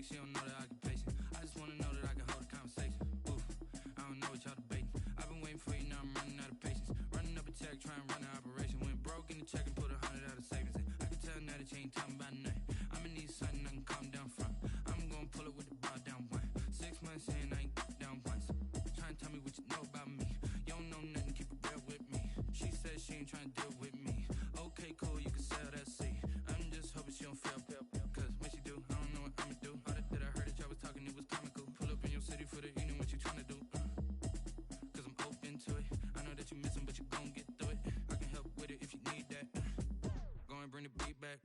chick, she don't know that I can pace it. I just wanna know that I can hold a conversation. Ooh, I don't know what y'all debating. I've been waiting for you, now I'm running out of patience. Running up a check, trying to run an operation. Went broke in the check and put 100 out of savings in. I can tell now that you ain't talking about nothing. I'ma need something I can calm down from. I'm gonna pull it with the bar down one. 6 months in, I ain't down once. Trying to tell me what you know about me. You don't know nothing, keep it real with me. She said she ain't trying to deal with me. Okay, cool, you can sell that seat. I'm just hoping she don't fail. Cause when she do, I don't know what I'ma do. All that I heard that y'all was talking, it was comical. Pull up in your city for the evening, what you trying to do? Cause I'm open to it. I know that you missing, but you gon' get through it. I can help with it if you need that. Go and bring the beat back.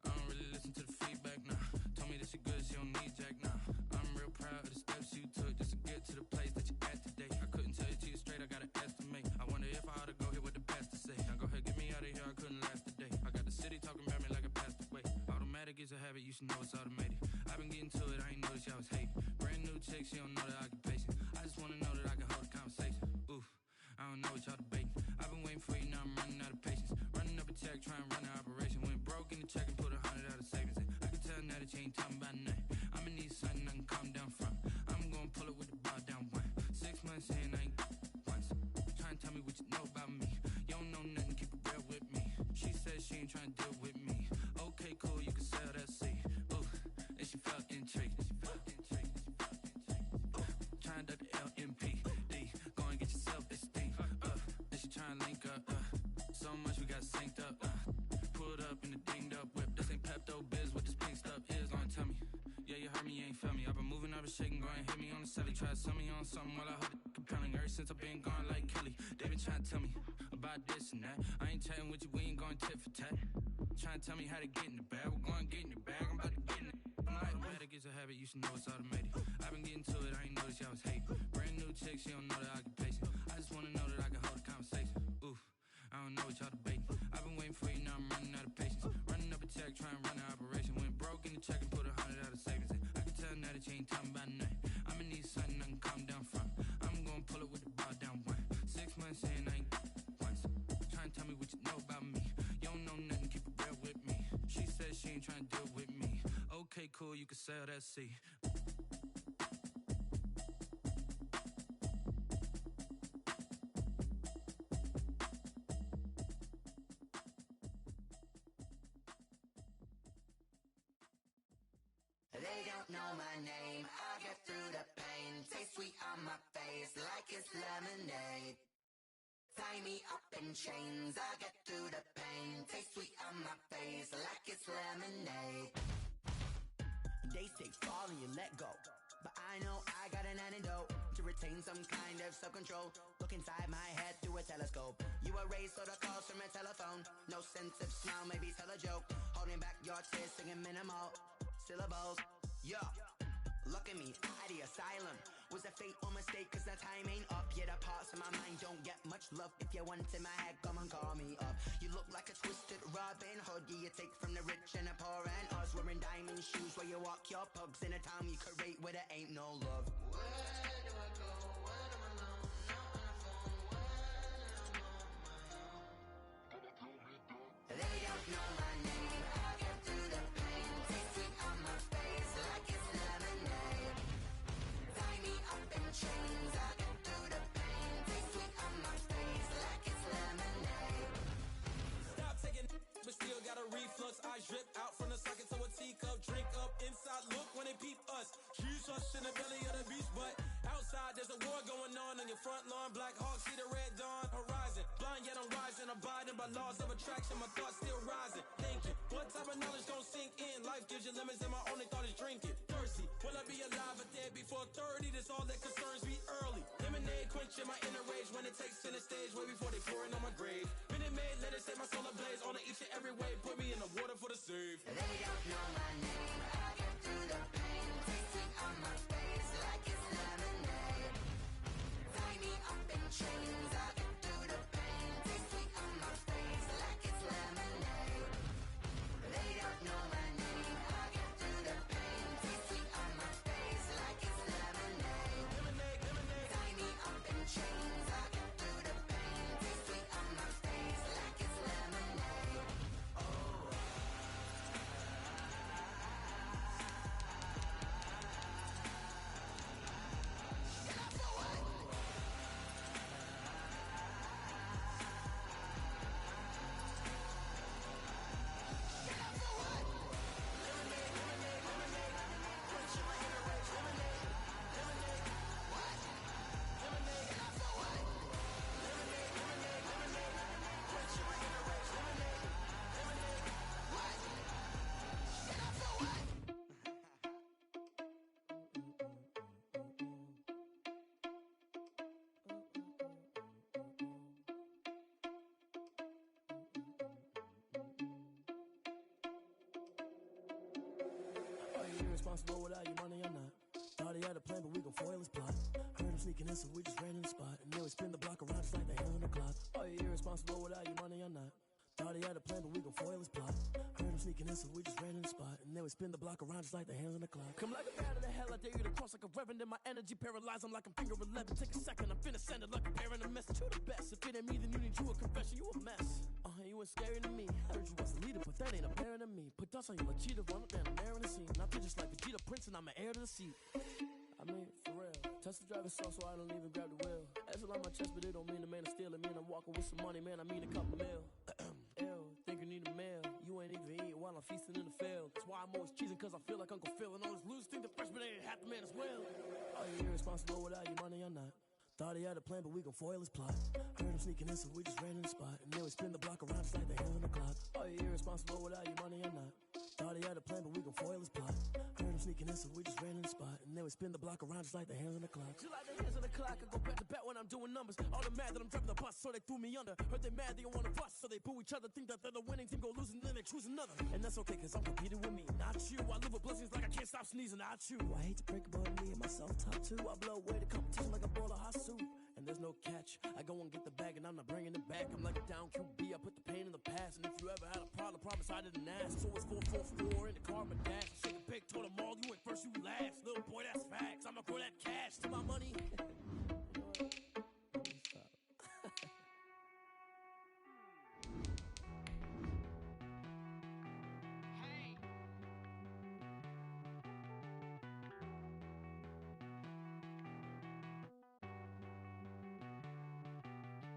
I don't really listen to the feedback, nah. Told me that she good, she don't need Jack, nah. I'm real proud of the steps you took just to get to the place that you at today. I couldn't tell you to you straight, I gotta estimate. I wonder if I ought to go here with the pastor say. Now go ahead, get me out of here, I couldn't last a day. I got the city talking about me like I passed away. Automatic is a habit, you should know it's automated. I've been getting to it, I ain't noticed y'all was hating. Brand new chick, she don't know the occupation. I just wanna know that I can hold a conversation. Ooh, I don't know what y'all debating. I've been waiting for you, now I'm running out of patience. Running up a check, trying to run an operation. Went broke in the check and put 100 out of savings in. I can tell now that you ain't talking about nothing. I'ma need something I can calm down from. I'm gonna pull it with the bar down one. 6 months in, I ain't once. Trying to tell me what you know about me. You don't know nothing, keep it real with me. She said she ain't trying to deal with me. Okay, cool, you can sell that seat. Ooh, and she felt intrigued. Trying to duck the LMPD. Go and get yourself esteem. And she trying to link up. So much we got synced up. Pulled up in the dinged up whip. This ain't Pepto Biz, what this pink stuff is. Gonna tell me. Yeah, you heard me, you ain't felt me. I've been moving, I've been shaking, go and hit me on the celly. Try to sell me on something while I hold it compelling. Ever since I've been gone like Kelly, they been trying to tell me about this and that. I ain't chatting with you, we ain't going tit for tat. Trying to tell me how to get in the bag. We're going to get in the bag, I'm about to get in it. Automatic is a habit, you should know it's automated. I've been getting to it, I ain't noticed y'all was hating. Brand new chick, she don't know the occupation. I just wanna know that I can hold a conversation. Ooh, I don't know what y'all debating. I've been waiting for you, now I'm running out of patience. Running up a check, trying to run an operation. Went broke in the check and put 100 out of savings in. I can tell now that you ain't talking about nothing. I'ma need something I can calm down from. I'm gonna pull it with the bar down one. 6 months in, I ain't once. Trying to tell me what you know about me. You don't know nothing, keep it real with me. She said she ain't trying to deal with me. Okay, cool, you can sell that seat. They don't know my name, I get through the pain. Taste sweet on my face like it's lemonade. Tie me up in chains, I get through the pain. Taste sweet on my face like it's lemonade. They say fall and you let go, but I know I got an antidote to retain some kind of self-control. Look inside my head through a telescope. You erase all the calls from a telephone. No sense of smile, maybe tell a joke. Holding back your tears, singing minimal syllables. Yeah, look at me, out the asylum. Was a fate or mistake, cause the time ain't up. Yeah, the parts of my mind don't get much love. If you want in my head, come and call me up. You look like a twisted Robin Hood. Yeah, you take from the rich and the poor and us. Wearing diamond shoes where you walk your pugs in a town you create where there ain't no love. Where do I go? When I'm alone? Not on the phone. When I'm on my own. They don't know my name. I get through the pain. Taste sweet on my face like it's lemonade. Tie me up in chains. I get through the pain. Taste sweet on my face like it's lemonade. Stop taking but still got a reflux. Eyes drip out from the socket to a teacup. Drink up inside, look when they peep us. Huge us in the belly of the beast, but outside there's a war going on your front lawn. Black Hawk, see the red dawn horizon. Blind yet I'm rising, abiding by laws of attraction. My thoughts still rising, thinking what type of knowledge gon' sink in? Life gives you lemons and my only thought is drinking. Thirsty, will I be alive or dead before 30? That's all that concerns me early. Lemonade quenching my inner rage when it takes center stage way before they pour it on my grave. Minute Maid, let it set my soul ablaze on each and every way. Put me in the water for the save. They don't know my name. I get through the pain. Taste sweet on my face like it's lemonade. Tie me up in chains. I get through the pain. Taste sweet on my face like it's lemonade. They don't know my name. I get through the pain. Taste sweet on my face like it's lemonade. Lemonade, lemonade. Tie me up in chains. I get through the pain. Taste sweet on my face like it's lemonade. Oh. irresponsible without your money or not. Thought he had a plan, but we gon' foil his plot. Heard him sneaking in, so we just ran in the spot. And then we spin the block around just like the hand on the clock. Are you irresponsible without your money or not? Thought he had a plan, but we gon' foil his plot. Heard him sneaking in, so we just ran in the spot. And then we spin the block around just like the hands on the clock. Come like a bat of the hell, I dare you to cross like a reverend. And my energy paralyzed, I'm like I'm finger 11. Take a second, I'm finna send it like a parent. A message to the best. If it ain't me, then you need you a confession. You a mess. You ain't scary to me. Heard you was a leader, but that ain't apparent to me. Put dust on you like cheetah, run up down the air in the scene. I feel just like Vegeta Prince, and I'm an heir to the seat. I mean, for real. Touch the driver's seat so I don't even grab the wheel. That's on my chest, but it don't mean the man is stealing. Man, I'm walking with some money, man, I mean a couple mil. Ew, think you need a meal. You ain't even eating while I'm feasting in the field. That's why I'm always cheesing, cause I feel like Uncle Phil. And all those losers think the freshman ain't half the man as well. Are you irresponsible without your money or not? Thought he had a plan, but we gon' foil his plot. Heard him sneaking in, so we just ran in the spot. And then we spin the block around just like the hands on the clock. Are you irresponsible without your money or not? Thought he had a plan, but we gon' foil his plot. Heard him sneaking in, so we just ran in the spot. And then we spin the block around just like the hands on the clock. Just like the hands on the clock, I go back to back when I'm doing numbers. All the mad that I'm driving the bus, so they threw me under. Heard they mad, they don't wanna bust, so they boo each other. Think that they're the winning team, go losing, then they choose another. And that's okay, cause I'm competing with me, not you. I live with blessings like I can't stop sneezing, not you. I hate to break about me and my self-talk too. I blow away the competition like a bowl of hot soup. And there's no catch. I go and get the bag and I'm not bringing it back. I'm like a down QB, I put the pain in the past. And if you ever had a problem, promise I didn't ask. So it's 444 in the car, my dash. Shake a pig, told them all, you went first, you last. Little boy, that's facts. I'ma throw that cash to my money.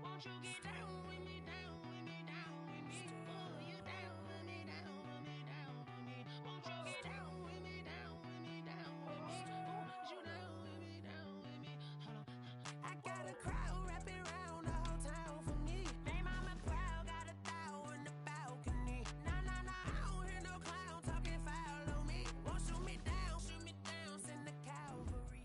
Won't you get down with me, down with me, down with me? Oh, you down with me, down with me, down with me? Won't you get down with me, down with me, down with me? Oh, you down with me, down with me? Hold on. I got a crowd wrapping around the whole town for me. They mama proud, got a thou in the balcony. Nah, nah, nah, I don't hear no clown talking foul on me. Won't shoot me down, send the cavalry.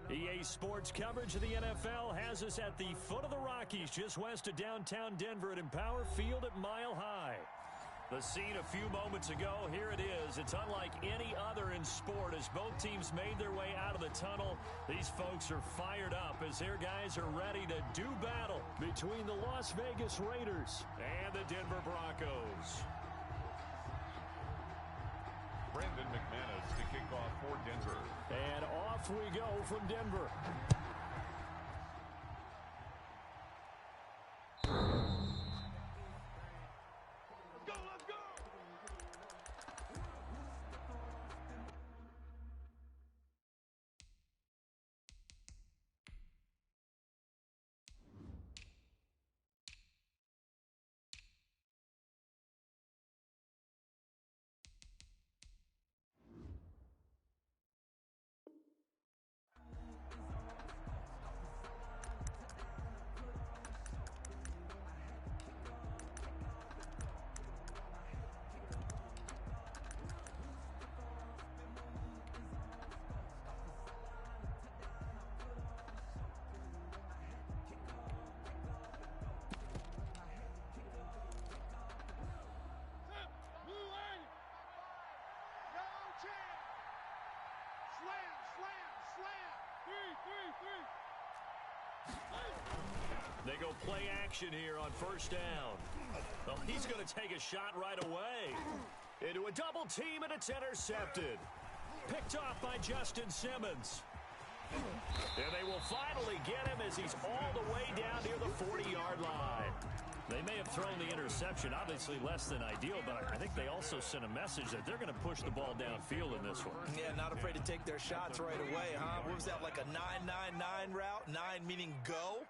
EA Sports coverage of the NFL has us at the foot of the Rockies, just west of downtown Denver at Empower Field at Mile High. The scene a few moments ago, here it is. It's unlike any other in sport as both teams made their way out of the tunnel. These folks are fired up as their guys are ready to do battle between the Las Vegas Raiders and the Denver Broncos. Brandon McManus to kick off for Denver. And off we go from Denver. Let's go! They go play action here on first down. Well, he's going to take a shot right away. Into a double team, and it's intercepted. Picked off by Justin Simmons. And they will finally get him as he's all the way down near the 40-yard line. They may have thrown the interception, obviously less than ideal, but I think they also sent a message that they're going to push the ball downfield in this one. Yeah, not afraid to take their shots right away, huh? What was that, like a 9-9-9 route? 9 meaning go?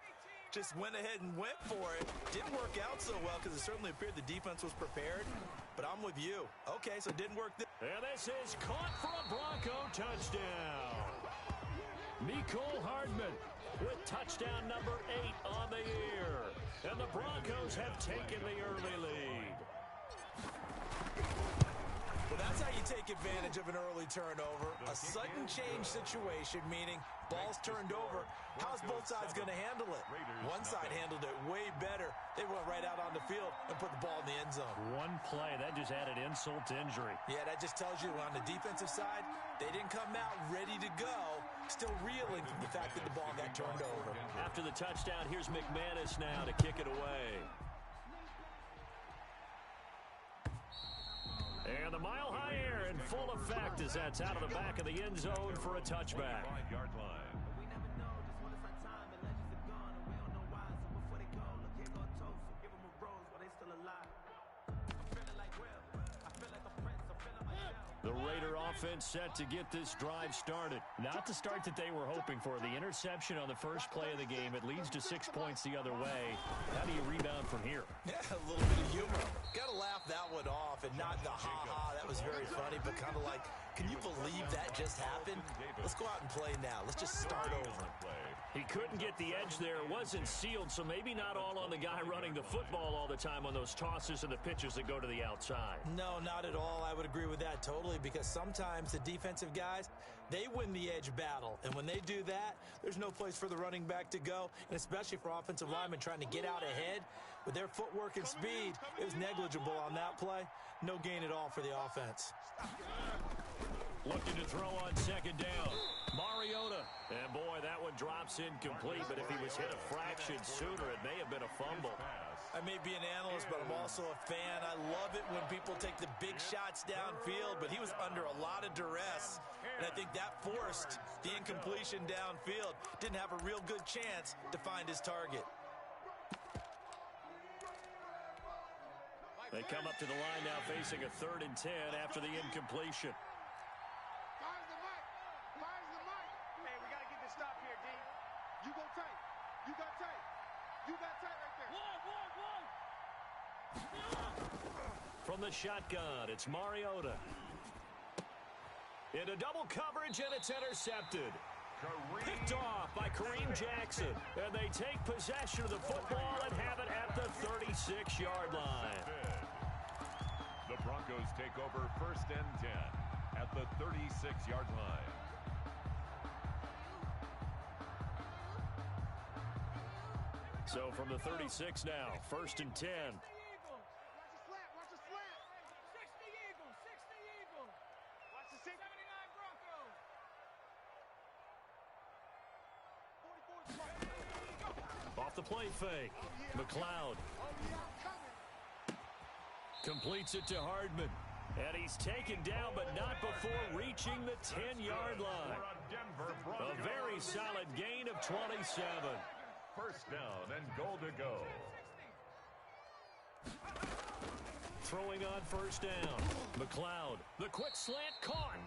Just went ahead and went for it. Didn't work out so well because it certainly appeared the defense was prepared, but I'm with you. Okay, so it didn't work. And this is caught for a Bronco touchdown. Mecole Hardman with touchdown number 8 on the year. And the Broncos have taken the early lead. Well, that's how you take take advantage of an early turnover. A sudden change situation, meaning ball's turned over. How's both sides going to handle it? One side handled it way better. They went right out on the field and put the ball in the end zone. One play, that just added insult to injury. Yeah, that just tells you on the defensive side, they didn't come out ready to go, still reeling from the fact that the ball got turned over. After the touchdown, here's McManus now to kick it away. And the mile-high air in full effect as that's out of the back of the end zone for a touchback. 5-yard line. The Raider offense set to get this drive started. Not the start that they were hoping for. The interception on the first play of the game. It leads to 6 points the other way. How do you rebound from here? Yeah, a little bit of humor. Got to laugh that one off and not the ha-ha. That was very funny, but kind of like, can you believe that just happened? Let's go out and play now. Let's just start over. He couldn't get the edge there. It wasn't sealed, so maybe not all on the guy running the football all the time on those tosses and the pitches that go to the outside. No, not at all. I would agree with that totally, because sometimes the defensive guys, they win the edge battle. And when they do that, there's no place for the running back to go, and especially for offensive linemen trying to get out ahead. With their footwork and speed, it was negligible on that play. No gain at all for the offense. Looking to throw on second down. Mariota. And boy, that one drops incomplete, but if he was hit a fraction sooner, it may have been a fumble. I may be an analyst, but I'm also a fan. I love it when people take the big shots downfield, but he was under a lot of duress, and I think that forced the incompletion downfield. Didn't have a real good chance to find his target. They come up to the line now facing a 3rd and 10 after the incompletion. You go tight. You got tight. You got tight right there. From the shotgun, it's Mariota. Into double coverage, and it's intercepted. Picked off by Kareem Jackson. And they take possession of the football and have it at the 36-yard line. The Broncos take over 1st and 10 at the 36-yard line. So from the 36 now, 1st and 10. Watch the slant. Watch the slant. 60 Eagles. 60 Eagles. Watch the 79 Broncos. Off the play fake. McLeod. Completes it to Hardman. And he's taken down, but not before reaching the 10-yard line. A very solid gain of 27. 1st down and goal to go. Throwing on 1st down. McLeod. The quick slant caught.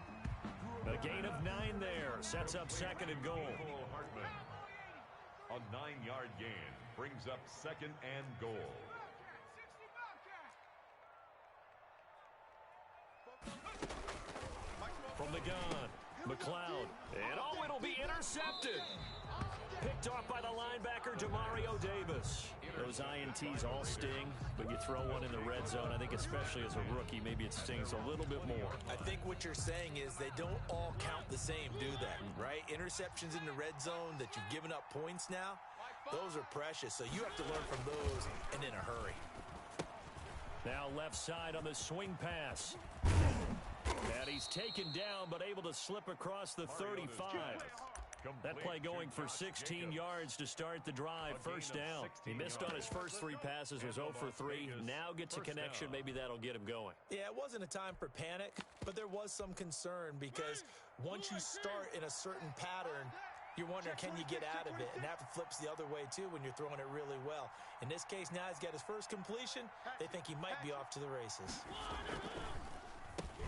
A gain of 9 there. Sets up 2nd and goal. Hartman. A 9-yard gain brings up 2nd and goal. From the gun, McLeod. And oh, it'll be intercepted. Picked off by the linebacker, Demario Davis. Those INTs all sting, but you throw one in the red zone, I think especially as a rookie, maybe it stings a little bit more. I think what you're saying is they don't all count the same, do they? Right? Interceptions in the red zone that you've given up points now, those are precious, so you have to learn from those and in a hurry. Now left side on the swing pass. And he's taken down, but able to slip across the 35. That play going for 16 yards to start the drive. 1st down. He missed on his first 3 passes, was 0 for 3. Now gets a connection. Maybe that'll get him going. Yeah, it wasn't a time for panic, but there was some concern because once you start in a certain pattern, you're wondering, can you get out of it? And that flips the other way, too, when you're throwing it really well. In this case, now he's got his first completion. They think he might be off to the races.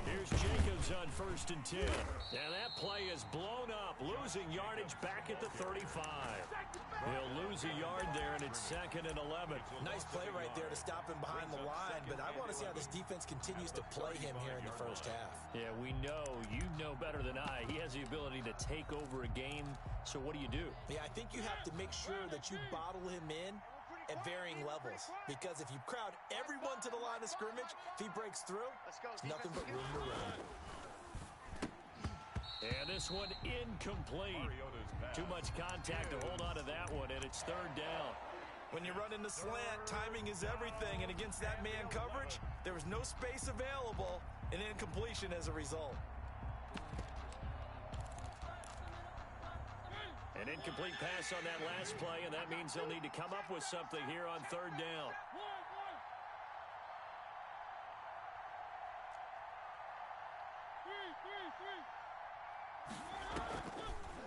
Here's Jacobs on 1st and 10. And that play is blown up, losing yardage back at the 35. He'll lose a yard there, and it's 2nd and 11. Nice play right there to stop him behind the line, but I want to see how this defense continues to play him here in the 1st half. Yeah, we know. You know better than I. He has the ability to take over a game, so what do? Yeah, I think you have to make sure that you bottle him in at varying levels, because if you crowd everyone to the line of scrimmage, if he breaks through, it's nothing but room to run. And this one incomplete. Too much contact to hold on to that one, and it's third down. When you run in the slant, timing is everything, and against that man coverage, there was no space available, and incompletion as a result. An incomplete pass on that last play, and that means they'll need to come up with something here on third down.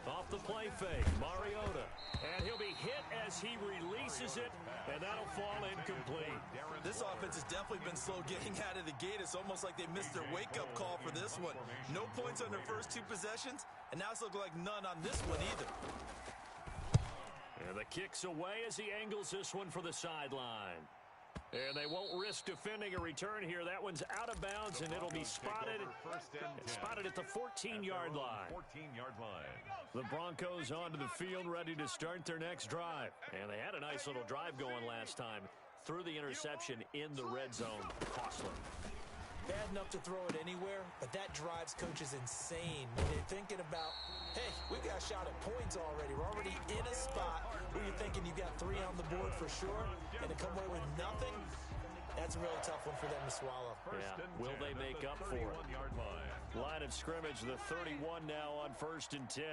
Off the play fake, Mariota. And he'll be hit as he releases it, and that'll fall incomplete. This offense has definitely been slow getting out of the gate. It's almost like they missed their wake-up call for this one. No points on their first two possessions, and now it's looking like none on this one either. And the kick's away as he angles this one for the sideline. And they won't risk defending a return here. That one's out of bounds, and it'll be spotted at the 14-yard line. 14-yard line. The Broncos onto the field, ready to start their next drive. And they had a nice little drive going last time. Threw the interception in the red zone. Costly. Bad enough to throw it anywhere, but that drives coaches insane when they're thinking about, hey, we got a shot at points already. We're already in a spot where you're thinking you got 3 on the board for sure, and to come away with nothing, that's a really tough one for them to swallow. Yeah, will they make up for it? Line of scrimmage, the 31 now on 1st and 10.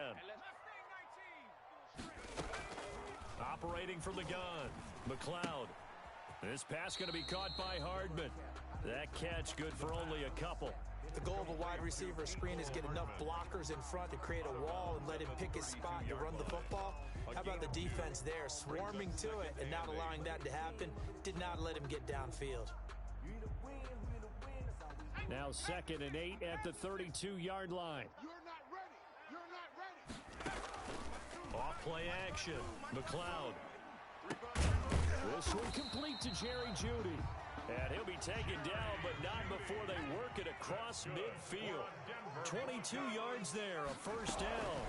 Operating from the gun, McLeod. This pass going to be caught by Hardman. That catch good for only a couple. The goal of a wide receiver screen is get enough blockers in front to create a wall and let him pick his spot to run the football. How about the defense there, swarming to it and not allowing that to happen? Did not let him get downfield. Now 2nd and 8 at the 32-yard line. You're not ready. You're not ready. Off play action. McLeod. This one complete to Jerry Jeudy. And he'll be taken down, but not before they work it across midfield. 22 yards there, a first down.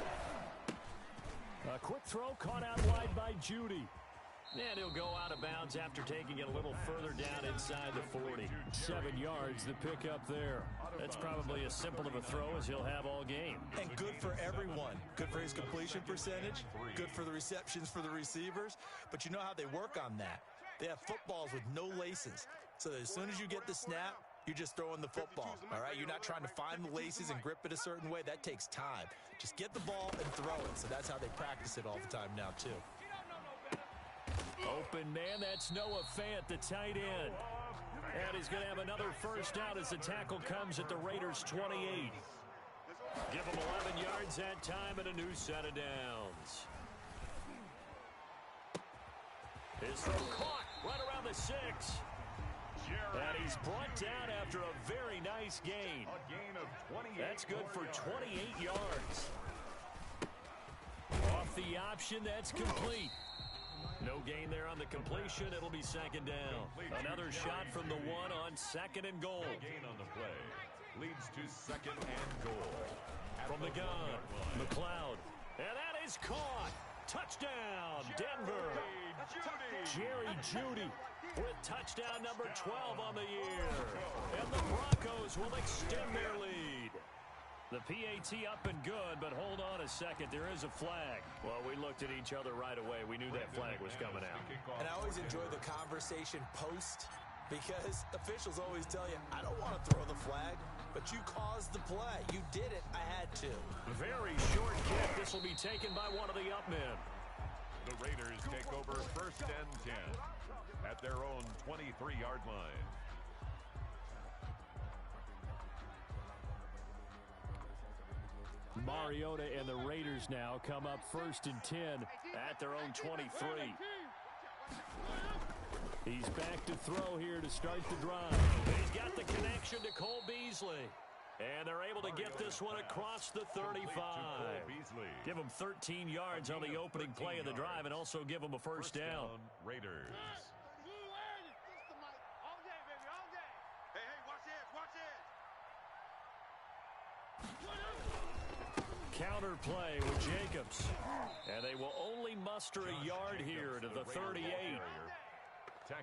A quick throw caught out wide by Jeudy. And he'll go out of bounds after taking it a little further down inside the 40. 7 yards, the pickup there. That's probably as simple of a throw as he'll have all game. And good for everyone. Good for his completion percentage. Good for the receptions for the receivers. But you know how they work on that. They have footballs with no laces. So as soon as you get the snap, you're just throwing the football, all right? You're not trying to find the laces and grip it a certain way. That takes time. Just get the ball and throw it. So that's how they practice it all the time now, too. Open man, that's Noah Fant, the tight end. And he's going to have another first down as the tackle comes at the Raiders' 28. Give him 11 yards that time and a new set of downs. His throw caught right around the 6. And he's brought down after a very nice gain. A gain of 28. That's good for 28 yards. Off the option, that's complete. No gain there on the completion. It'll be 2nd down. Another shot from the 1 on 2nd and goal. Gain on the play leads to 2nd and goal. From the gun, McLeod. And that is caught. Touchdown, Denver. Jerry Jeudy with touchdown number 12 on the year. And the Broncos will extend their lead. The PAT up and good, but hold on a second. There is a flag. Well, we looked at each other right away. We knew that flag was coming out. And I always enjoy the conversation post because officials always tell you, I don't want to throw the flag, but you caused the play. You did it. I had to. Very short kick. This will be taken by one of the up men. The Raiders take over 1st and 10 at their own 23-yard line. Mariota and the Raiders now come up 1st and 10 at their own 23. He's back to throw here to start the drive. He's got the connection to Cole Beasley. And they're able to get this one across the 35. Give them 13 yards on the opening play of the drive and also give them a first down. Raiders. Counter play with Jacobs. And they will only muster a yard here to the 38.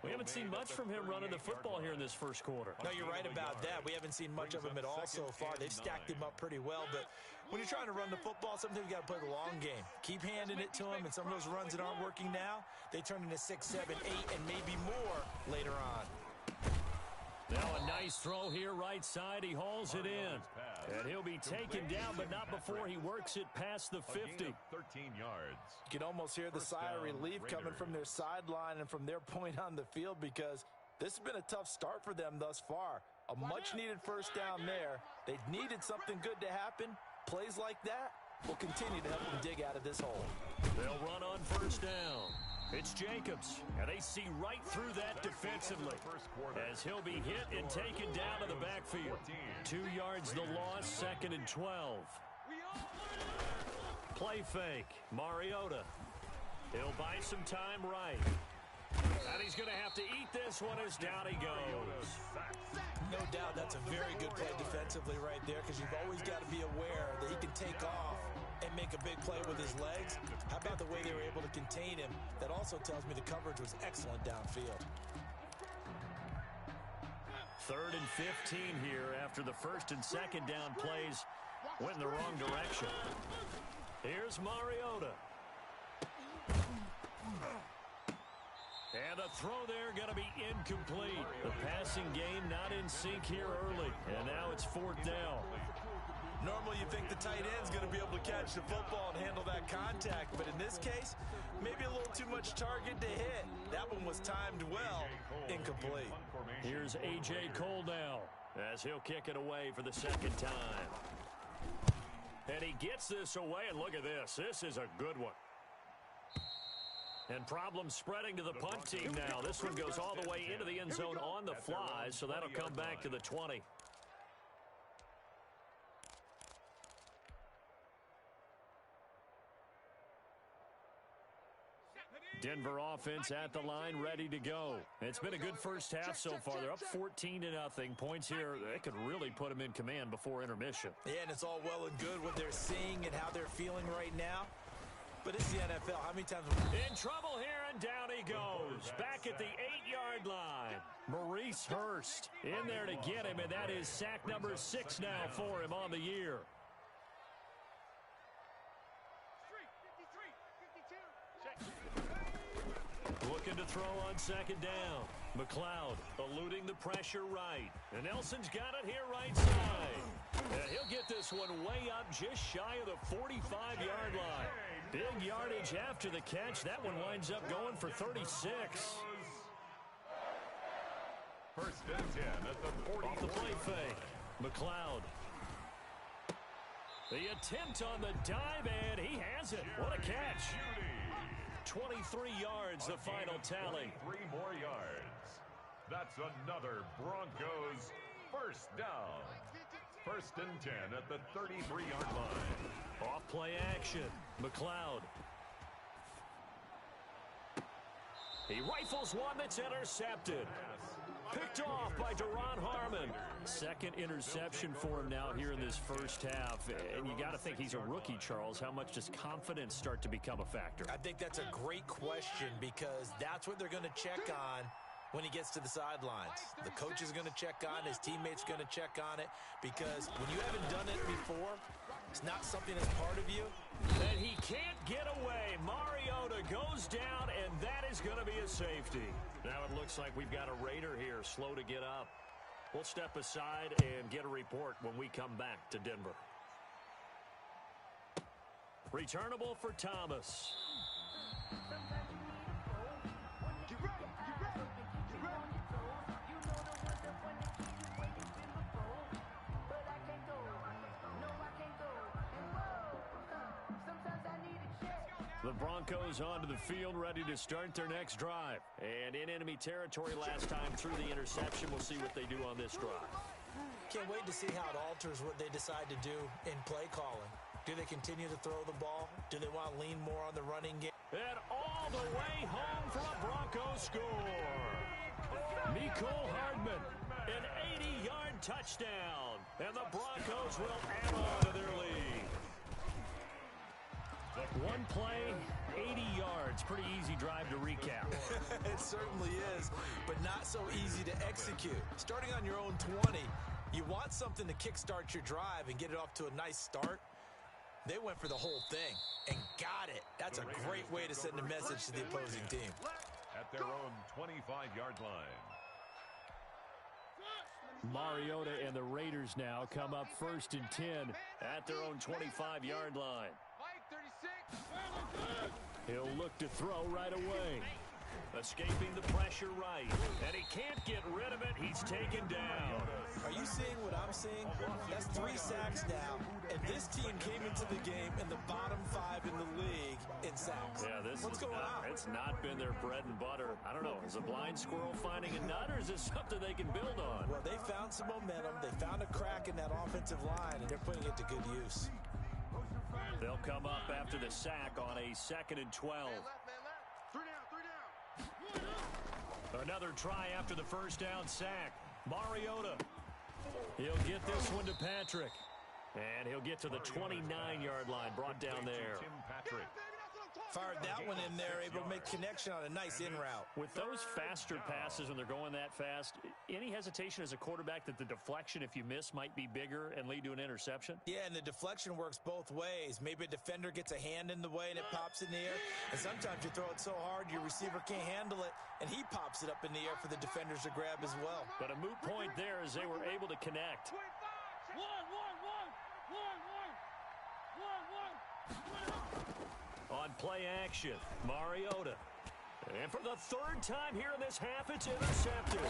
We haven't seen much from him running the football here in this first quarter. No, you're right about that. We haven't seen much of him at all so far. They've stacked him up pretty well, but when you're trying to run the football, sometimes you got to play the long game. Keep handing it to him, and some of those runs that aren't working now, they turn into 6, 7, 8, and maybe more later on. Now a nice throw here right side. He hauls it in. And he'll be taken down, but not before he works it past the 50. 13 yards. You can almost hear the sigh of relief coming from their sideline and from their point on the field, because this has been a tough start for them thus far. A much-needed first down there. They needed something good to happen. Plays like that will continue to help them dig out of this hole. They'll run on first down. It's Jacobs, and they see right through that defensively as he'll be hit and taken down to the backfield. 2 yards the loss, 2nd and 12. Play fake, Mariota. He'll buy some time right. And he's going to have to eat this one as down he goes. No doubt that's a very good play defensively right there, because you've always got to be aware that he can take off and make a big play with his legs. How about the way they were able to contain him? That also tells me the coverage was excellent downfield. 3rd and 15 here after the 1st and 2nd down plays went in the wrong direction. Here's Mariota. And a throw there going to be incomplete. The passing game not in sync here early. And now it's 4th down. Normally you think the tight end's going to be able to catch the football and handle that contact, but in this case, maybe a little too much target to hit. That one was timed well, incomplete. Here's A.J. Cole now as he'll kick it away for the 2nd time. And he gets this away, and look at this. This is a good one. And problems spreading to the punt team now. This one goes all the way into the end zone on the fly, so that'll come back to the 20. Denver offense at the line, ready to go. It's been a good first half so far. They're up 14-0. Points here, they could really put them in command before intermission. Yeah, and it's all well and good what they're seeing and how they're feeling right now. But it's the NFL. How many times? In trouble here, and down he goes. Back at the 8-yard line. Maurice Hurst in there to get him, and that is sack number 6 now for him on the year. Looking to throw on 2nd down. McLeod eluding the pressure right. And Nelson's got it here right side. And he'll get this one way up just shy of the 45-yard line. Big yardage after the catch. That one winds up going for 36. 1st and 10 at the 40. Off the play fake. McLeod. The attempt on the dive, and he has it. What a catch. 23 yards, the final tally. 3 more yards. That's another Broncos first down. 1st and 10 at the 33-yard line. Off play action. McLeod. He rifles one that's intercepted. Picked off by Duron Harmon. 2nd interception for him now here in this first half. And you got to think he's a rookie, Charles. How much does confidence start to become a factor? I think that's a great question, because that's what they're going to check on when he gets to the sidelines. The coach is going to check on, his teammates going to check on it, because when you haven't done it before, it's not something that's part of you. And he can't get away. Mariota goes down, and that is going to be a safety. Now it looks like we've got a Raider here, slow to get up. We'll step aside and get a report when we come back to Denver. Returnable for Thomas. The Broncos onto the field, ready to start their next drive. And in enemy territory last time through the interception. We'll see what they do on this drive. Can't wait to see how it alters what they decide to do in play calling. Do they continue to throw the ball? Do they want to lean more on the running game? And all the way home for a Broncos score. Mecole Hardman, an 80-yard touchdown. And the Broncos will add on to their lead. One play, 80 yards. Pretty easy drive to recap. It certainly is, but not so easy to execute. Starting on your own 20, you want something to kickstart your drive and get it off to a nice start. They went for the whole thing and got it. That's a great way to send a message to the opposing team. At their own 25-yard line. Mariota and the Raiders now come up 1st and 10 at their own 25-yard line. He'll look to throw right away. Escaping the pressure right. And he can't get rid of it. He's taken down. Are you seeing what I'm seeing? That's 3 sacks now. And this team came into the game in the bottom 5 in the league in sacks. Yeah, What's going on? It's not been their bread and butter. I don't know. Is a blind squirrel finding a nut, or is this something they can build on? Well, they found some momentum. They found a crack in that offensive line, and they're putting it to good use. They'll come up after the sack on a 2nd and 12. Man left. 3 down. Another try after the first down sack. Mariota. He'll get this one to Patrick. And he'll get to the 29-yard line, brought down there. Tim Patrick. Fired that one in there, able to make connection on a nice in route. With those faster passes when they're going that fast, any hesitation as a quarterback that the deflection, if you miss, might be bigger and lead to an interception? Yeah, and the deflection works both ways. Maybe a defender gets a hand in the way and it pops in the air. And sometimes you throw it so hard your receiver can't handle it, and he pops it up in the air for the defenders to grab as well. But a moot point there as they were able to connect. On play action, Mariota. And for the 3rd time here in this half, it's intercepted.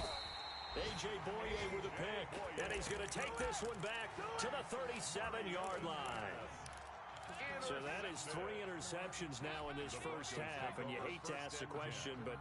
A.J. Boye with a pick. And he's going to take this one back to the 37-yard line. So that is 3 interceptions now in this first half. And you hate to ask the question, but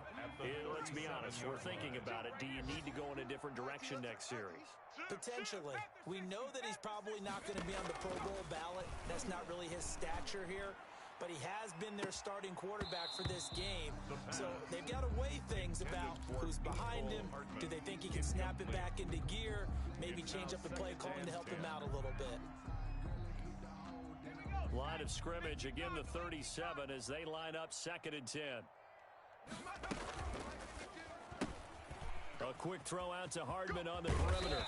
let's be honest. We're thinking about it. Do you need to go in a different direction next series? Potentially. We know that he's probably not going to be on the Pro Bowl ballot. That's not really his stature here. But he has been their starting quarterback for this game. So they've got to weigh things about who's behind him. Do they think he can snap it back into gear? Maybe change up the play calling to help him out a little bit. Line of scrimmage, again the 37 as they line up 2nd and 10. A quick throw out to Hardman on the perimeter.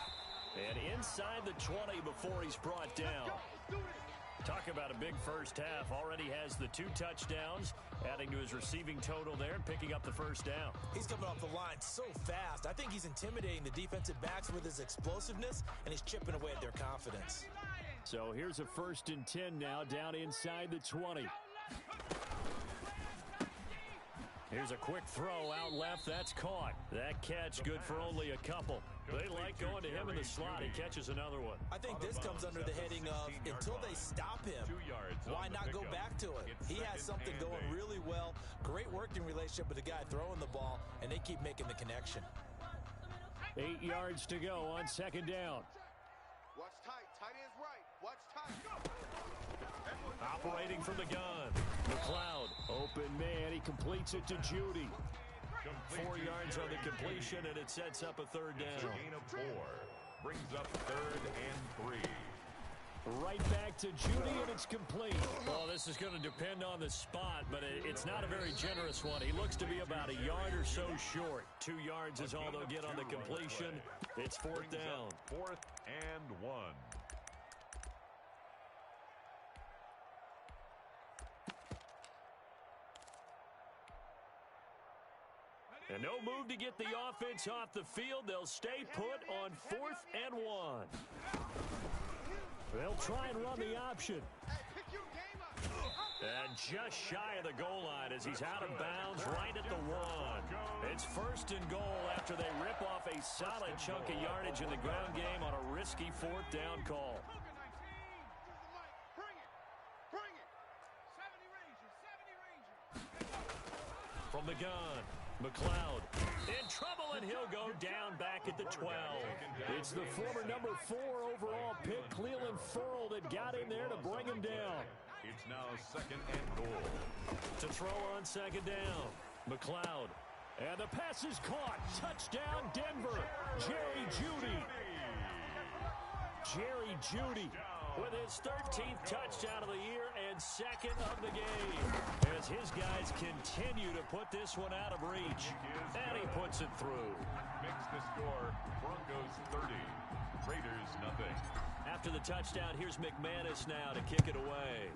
And inside the 20 before he's brought down. Talk about a big first half. Already has the 2 touchdowns, adding to his receiving total there and picking up the first down. He's coming off the line so fast. I think he's intimidating the defensive backs with his explosiveness, and he's chipping away at their confidence. So here's a 1st and 10 now, down inside the 20. Here's a quick throw out left. That's caught. That catch good for only a couple. They like going to him in the slot. He catches another one. I think this comes under the heading of until they stop him, why not go back to it? He has something going really well. Great working relationship with the guy throwing the ball, and they keep making the connection. 8 yards to go on 2nd down. Watch tight. Tight ends right. Watch tight. Operating from the gun. McLeod, open man. He completes it to Judy. 4 yards on the completion, and it sets up a 3rd down. Gain of 4. Brings up 3rd and 3. Right back to Judy, and it's complete. Well, this is going to depend on the spot, but it's not a very generous one. He looks to be about a yard or so short. 2 yards is all they'll get on the completion. It's 4th down. 4th and 1. And no move to get the offense off the field. They'll stay put on 4th and 1. They'll try and run the option. And just shy of the goal line as he's out of bounds right at the 1. It's 1st and goal after they rip off a solid chunk of yardage in the ground game on a risky 4th down call. From the gun, McLeod in trouble, and he'll go down back at the 12. It's the former number 4 overall pick, Cleveland Furl, that got in there to bring him down. It's now 2nd and goal. To throw on 2nd down, McLeod. And the pass is caught. Touchdown, Denver. Jerry Jeudy. Jerry Jeudy with his 13th touchdown of the year and second of the game, as his guys continue to put this one out of reach. And he puts it through. Makes the score Broncos 30, Raiders nothing. After the touchdown, here's McManus now to kick it away.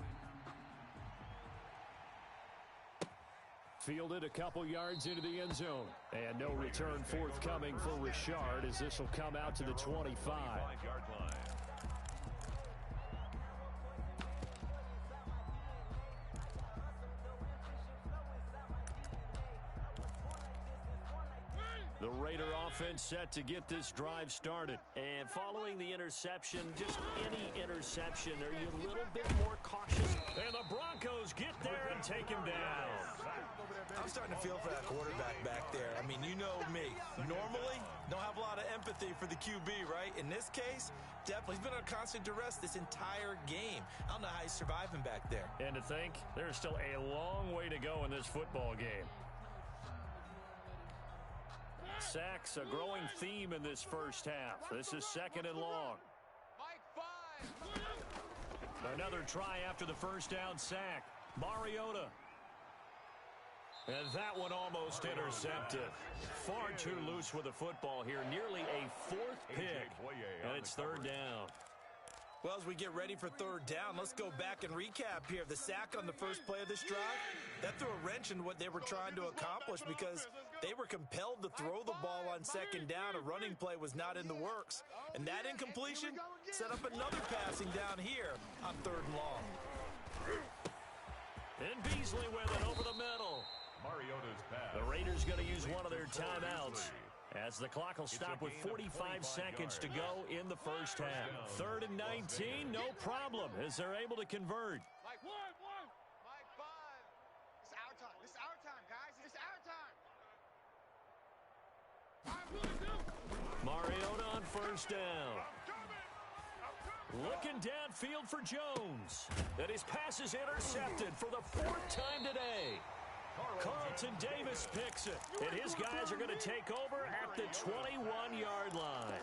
Fielded a couple yards into the end zone. And no return forthcoming for Richard, as this will come out to the 25-yard line. The Raider offense set to get this drive started. And following the interception, just any interception, are you a little bit more cautious? And the Broncos get there and take him down. I'm starting to feel for that quarterback back there. I mean, you know me. Normally, don't have a lot of empathy for the QB, right? In this case, definitely. He's been under constant duress this entire game. I don't know how he's surviving back there. And to think, there's still a long way to go in this football game. Sacks, a growing theme in this first half. This is second and long. Another try after the first down sack. Mariota. And that one almost intercepted. Far too loose with the football here. Nearly a fourth pick. And it's third down. Well, as we get ready for third down, let's go back and recap here. The sack on the first play of this drive, that threw a wrench in what they were trying to accomplish because they were compelled to throw the ball on second down. A running play was not in the works. And that incompletion set up another passing down here on third and long. And Beasley with it over the middle. Mariota's pass. The Raiders going to use one of their timeouts, as the clock will stop with 45 seconds to go in the first half. Third and 19, no problem, as they're able to convert. Mike, one. Mike, five. It's our time. This is our time, guys. It's our time. Mariota on first down. Looking downfield for Jones. And his pass is intercepted for the fourth time today. Carlton Davis picks it, and his guys are going to take over at the 21-yard line.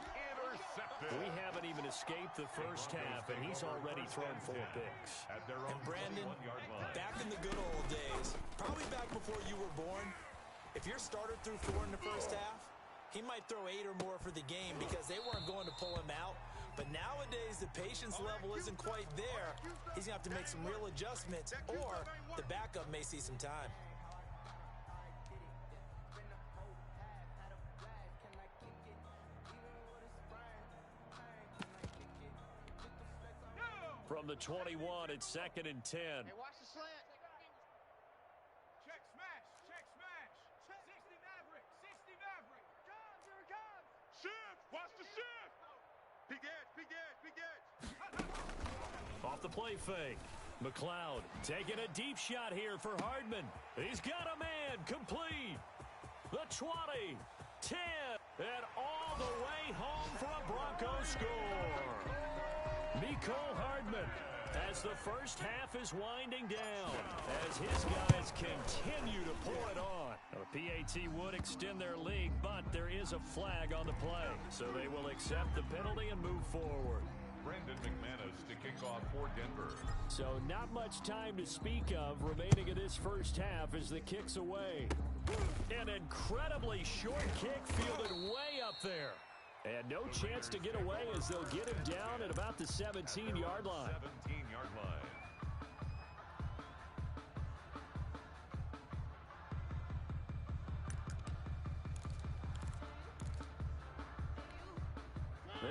We haven't even escaped the first half, and he's already thrown 4 picks. And Brandon, back in the good old days, probably back before you were born, if your starter threw 4 in the first half, he might throw 8 or more for the game because they weren't going to pull him out. But nowadays, the patience level isn't quite there. He's going to have to make some real adjustments, or the backup may see some time. From the 21, it's second and 10. Hey, watch the slant. Check smash. 60 Maverick. Comes, here it comes. Shift. Watch the shift. Big edge. Off the play fake. McLeod taking a deep shot here for Hardman. He's got a man complete. The 20, 10, and all the way home for a Broncos score. Mecole Hardman, as the first half is winding down, as his guys continue to pour it on. The PAT would extend their lead, but there is a flag on the play, so they will accept the penalty and move forward. Brandon McManus to kick off for Denver. So not much time to speak of remaining in this first half as the kick's away. An incredibly short kick fielded way up there. And no chance to get away as they'll get him down at about the 17-yard line. 17-yard line.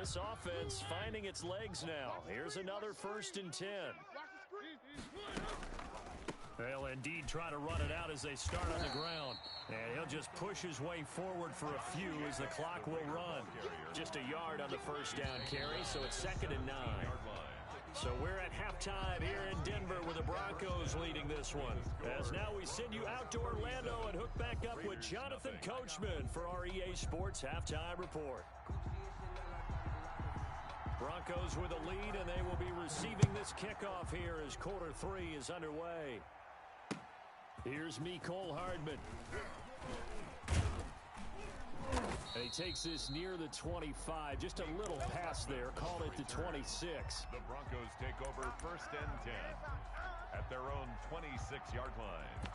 This offense finding its legs now. Here's another first and 10. They'll indeed try to run it out as they start on the ground. And he'll just push his way forward for a few as the clock will run. Just a yard on the first down carry, so it's second and 9. So we're at halftime here in Denver with the Broncos leading this one. As now we send you out to Orlando and hook back up with Jonathan Coachman for our EA Sports Halftime Report. Broncos with a lead, and they will be receiving this kickoff here as quarter 3 is underway. Here's Mecole Hardman. And he takes this near the 25, just a little pass there, call it the 26. The Broncos take over 1st and 10 at their own 26-yard line.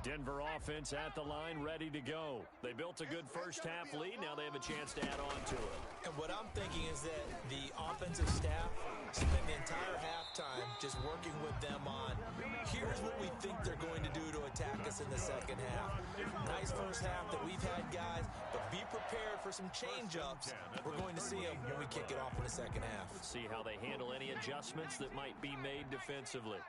Denver offense at the line, ready to go. They built a good first-half lead. Now they have a chance to add on to it. And what I'm thinking is that the offensive staff spent the entire halftime just working with them on, here's what we think they're going to do to attack us in the second half. Nice first half that we've had, guys, but be prepared for some change-ups. We're going to see them when we kick it off in the second half. Let's see how they handle any adjustments that might be made defensively.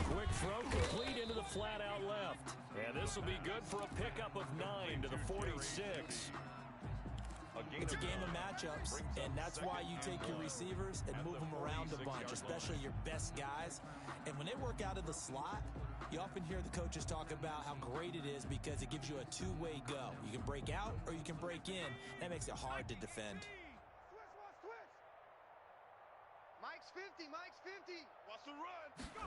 Quick throw complete into the flat out left. And this will be good for a pickup of 9 to the 46. It's a game of matchups, and that's why you take your receivers and move them around a bunch, especially your best guys. And when they work out of the slot, you often hear the coaches talk about how great it is because it gives you a two-way go. You can break out or you can break in. That makes it hard to defend. Mike's 50, Mike's 50. What's the run? Go.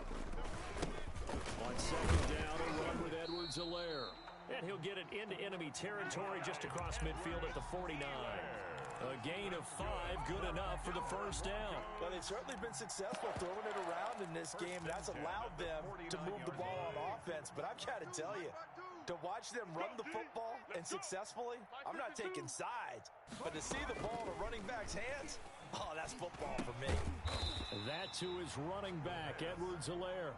On second down, a run with Edwards-Helaire. And he'll get it into enemy territory just across midfield at the 49. A gain of 5, good enough for the first down. Well, they've certainly been successful throwing it around in this game. That's allowed them to move the ball on offense. But I've got to tell you, to watch them run the football and successfully, I'm not taking sides. But to see the ball in a running back's hands, oh, that's football for me. That to his running back, Edwards-Helaire.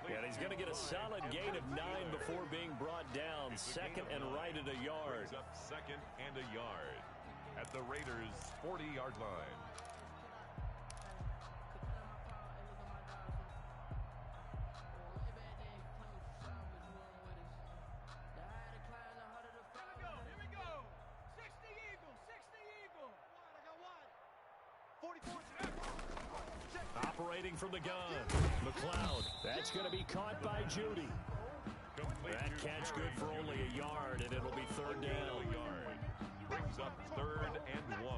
And he's going to get a solid gain of 9 before being brought down. Second and right at a yard. Up second and a yard at the Raiders' 40-yard line. Here we go. 60 Eagles, 60 Eagles. I got one. 44. Operating from the gun, McLeod. That's going to be caught by Judy. That catch good for only a yard, and it'll be third down. Brings up 3rd and 1.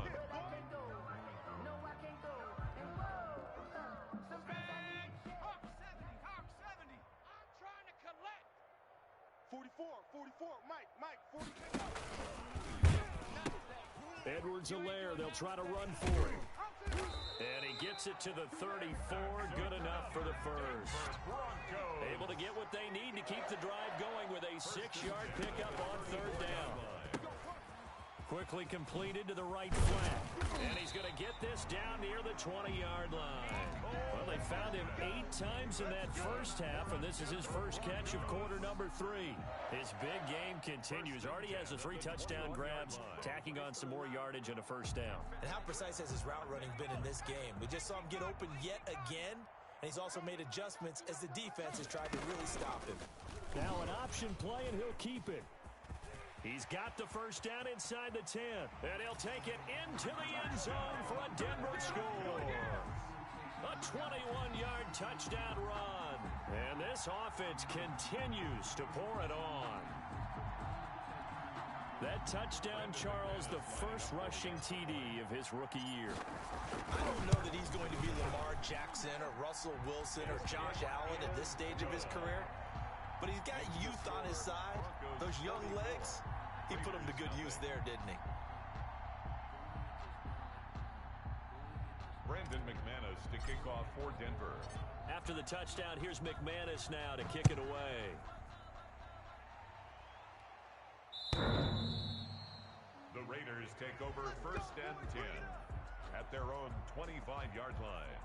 Hawk 70. I'm trying to collect. 44, Mike, 40. Edwards-Helaire, they'll try to run for it. And he gets it to the 34, good enough for the first. Able to get what they need to keep the drive going with a 6-yard pickup on third down. Quickly completed to the right flat. And he's going to get this down near the 20-yard line. Well, they found him 8 times in that first half, and this is his first catch of quarter number 3. His big game continues. Already has the 3 touchdown grabs, tacking on some more yardage and a first down. And how precise has his route running been in this game? We just saw him get open yet again, and he's also made adjustments as the defense has tried to really stop him. Now an option play, and he'll keep it. He's got the first down inside the 10, and he'll take it into the end zone for a Denver score. A 21-yard touchdown run, and this offense continues to pour it on. That touchdown, Charles, the first rushing TD of his rookie year. I don't know that he's going to be Lamar Jackson or Russell Wilson or Josh Allen at this stage of his career, but he's got youth on his side. Those young legs, he put them to good use there, didn't he? Brandon McManus to kick off for Denver. After the touchdown, here's McManus now to kick it away. The Raiders take over 1st and 10 at their own 25-yard line.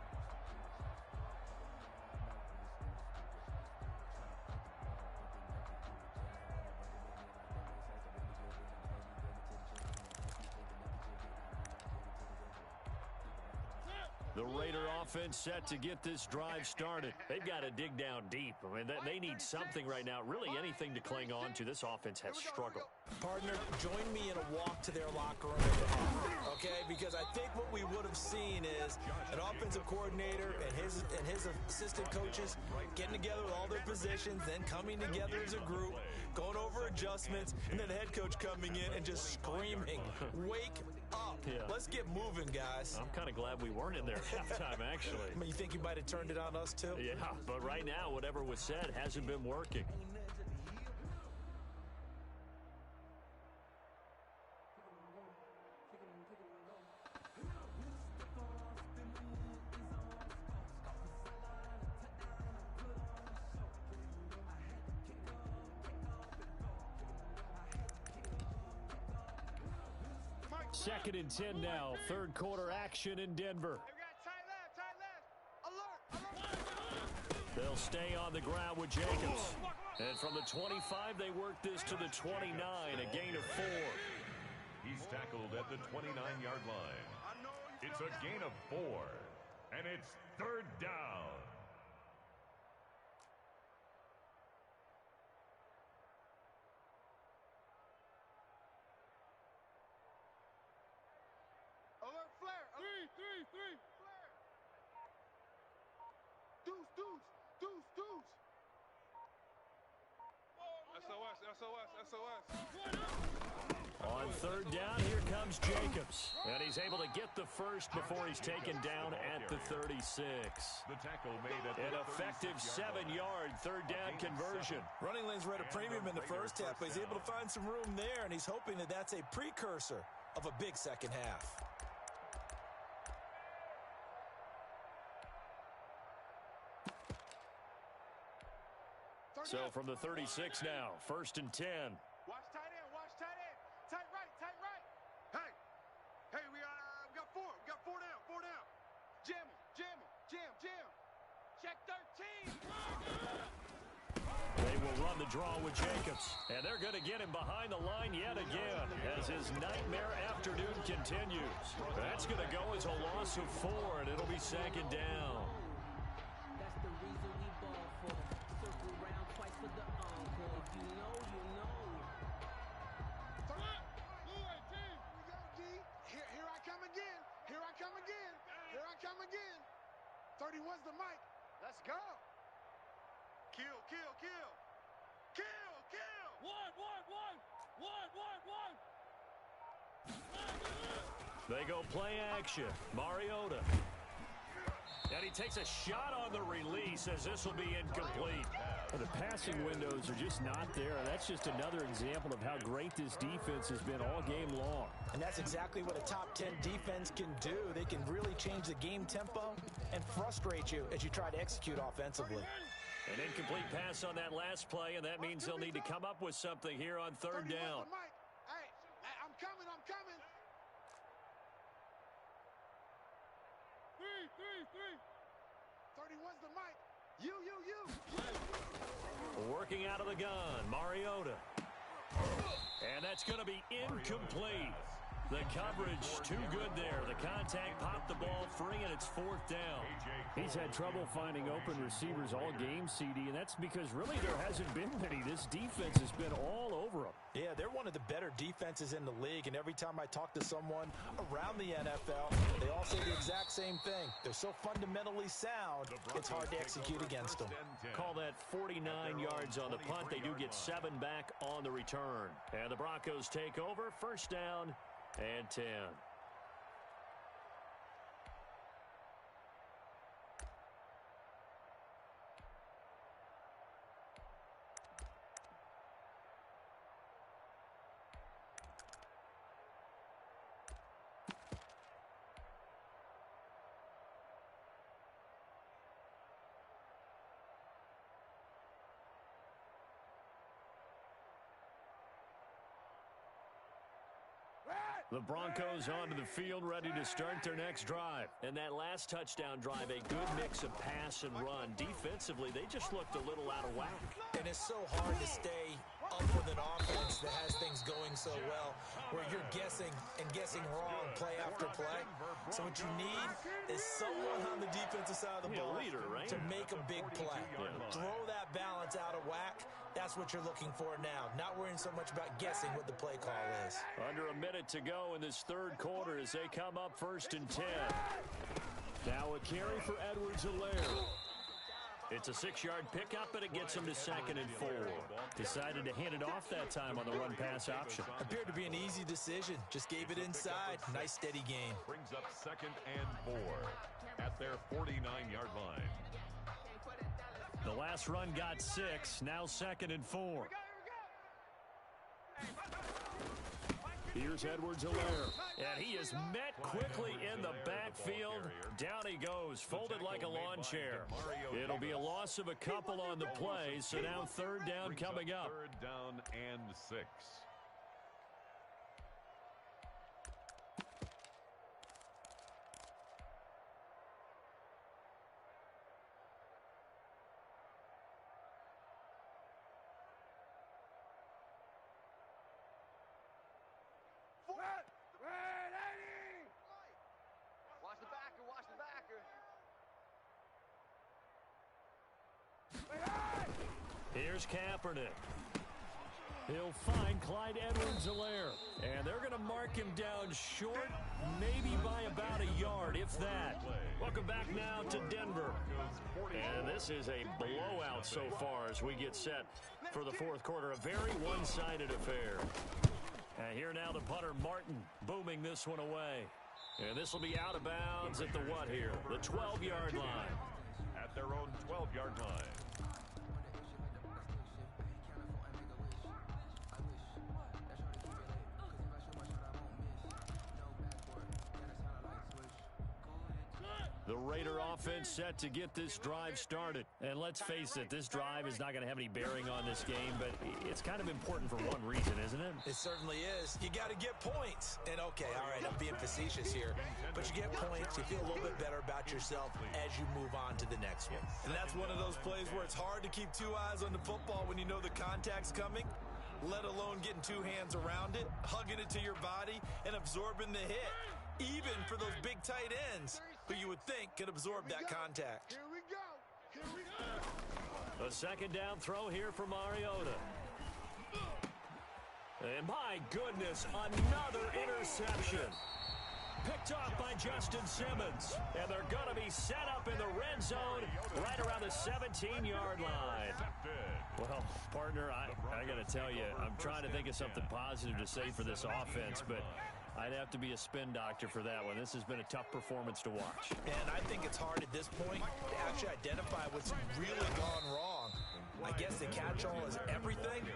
The Raider offense set to get this drive started. They've got to dig down deep. I mean, they need something right now, really anything to cling on to. This offense has struggled. Partner, join me in a walk to their locker room at the half, okay? Because I think what we would have seen is an offensive coordinator and his assistant coaches getting together with all their positions, then coming together as a group, going over adjustments, and then the head coach coming in and just screaming, "Wake up!" Yeah. Let's get moving, guys. I'm kind of glad we weren't in there at halftime, actually. I mean, you think you might have turned it on us, too? Yeah, but right now, whatever was said hasn't been working. Second and 10 now. Third quarter action in Denver. Hey, we got tight left. Alert. They'll stay on the ground with Jacobs. And from the 25, they work this to the 29, a gain of 4. He's tackled at the 29-yard line. It's a gain of 4, and it's third down. Alert, flare. Three. Flare. Deuce. SOS. On third down, here comes Jacobs. And he's able to get the first before he's taken down at the 36. The tackle made at An effective 7-yard third down conversion. Running lanes were at a premium in the first half, but he's able to find some room there, and he's hoping that that's a precursor of a big second half. So from the 36 now, first and 10. Watch tight end. Tight right. Hey, we got 4. We got 4 down. Jam. Check 13. They will run the draw with Jacobs. And they're going to get him behind the line yet again as his nightmare afternoon continues. That's going to go as a loss of 4, and it'll be second down. That's the reason we ball for. Circle round twice for the encore. If you know, you know. Blue 18. We go, G. Here I come again. 31's the mic. Let's go. Kill. One. They go play action. Mariota. And he takes a shot on the release as this will be incomplete. Well, the passing windows are just not there. That's just another example of how great this defense has been all game long. And that's exactly what a top 10 defense can do. They can really change the game tempo and frustrate you as you try to execute offensively. An incomplete pass on that last play, and that means they'll need to come up with something here on third down. Hey, I'm coming. 31's the mic. You. Working out of the gun, Mariota. And that's going to be incomplete. The coverage too good there. The contact popped the ball free, and it's fourth down. He's had trouble finding open receivers all game, CD, and that's because really there hasn't been many. This defense has been all over them. Yeah, they're one of the better defenses in the league, and every time I talk to someone around the NFL, they all say the exact same thing. They're so fundamentally sound, it's hard to execute against them. Call that 49 yards on the punt. They do get 7 back on the return. And the Broncos take over, first down and 10. The Broncos onto the field, ready to start their next drive. And that last touchdown drive, a good mix of pass and run. Defensively, they just looked a little out of whack. And it's so hard to stay up with an offense that has things going so well, where you're guessing wrong play after play. So what you need is someone on the defensive side of the ball to make a big play. Throw that balance out of whack. That's what you're looking for now. Not worrying so much about guessing what the play call is. Under a minute to go in this third quarter as they come up first and 10. Now a carry for Edwards-Helaire. It's a 6-yard pickup, and it gets him to 2nd and 4. Decided to hand it off that time on the run-pass option. Appeared to be an easy decision. Just gave it inside. Nice, steady gain. Brings up 2nd and 4 at their 49-yard line. The last run got 6. Now 2nd and 4. Here's Edwards-Helaire, and he is met quickly in the backfield. Down he goes, folded like a lawn chair. It'll be a loss of a couple on the play, so now 3rd down coming up. 3rd down and 6. Watch the backer, watch the backer. Here's Kaepernick. He'll find Clyde Edwards-Helaire, and they're going to mark him down short, maybe by about a yard, if that. Welcome back now to Denver. And this is a blowout so far as we get set for the 4th quarter. A very one-sided affair. And here now the punter, Martin, booming this one away. And this will be out of bounds at the what here? The 12-yard line. At their own 12-yard line. The Raider offense set to get this drive started. And let's face it, this drive is not going to have any bearing on this game, but it's kind of important for one reason, isn't it? It certainly is. You got to get points. And okay, all right, I'm being facetious here, but you get points, you feel a little bit better about yourself as you move on to the next one. And that's one of those plays where it's hard to keep 2 eyes on the football when you know the contact's coming, let alone getting 2 hands around it, hugging it to your body, and absorbing the hit. Even for those big tight ends who you would think could absorb that contact. Here we go. Here we go. A 2nd down throw here for Mariota. And my goodness, another interception. Picked off by Justin Simmons. And they're going to be set up in the red zone right around the 17-yard line. Well, partner, I got to tell you, I'm trying to think of something positive to say for this offense, but I'd have to be a spin doctor for that one. This has been a tough performance to watch. And I think it's hard at this point to actually identify what's really gone wrong. I guess the catch-all is everything.